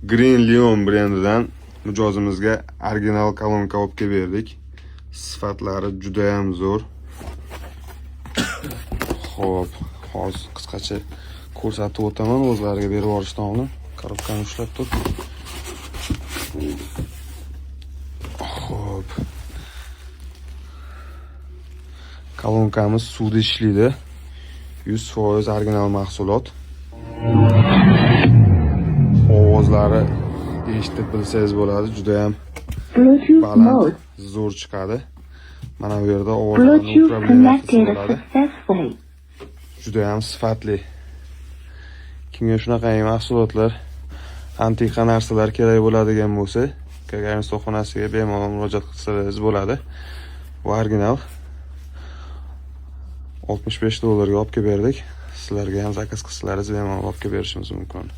Green Leon brendidan mijozimizga original kolonka olib kelib berdik. Sifatlari juda ham zo'r. Xo'p, hozir qisqacha ko'rsatib o'taman, o'zlariga berib yuborishdan oldin. Korobkani ushlab tur. Xo'p. Kolonkamiz suvda ishlaydi. 100% original mahsulot. Ovozlari eshitib bilsangiz bo'ladi, juda ham baland, zo'r chiqadi. Mana bu yerda ovozlarni upravleniyatsisi bo'ladi. Juda ham sifatli. Kimga shunaqa mahsulotlar, antiqa narsalar kerak bo'ladigan bo'lsa, Gagarin soxonasiga bemalol murojaat qilsangiz bo'ladi. Bu original $65 ga olib kelib berdik. Sizlarga ham zakaz qilsalaringiz bemalol olib kelib berishimiz mumkin.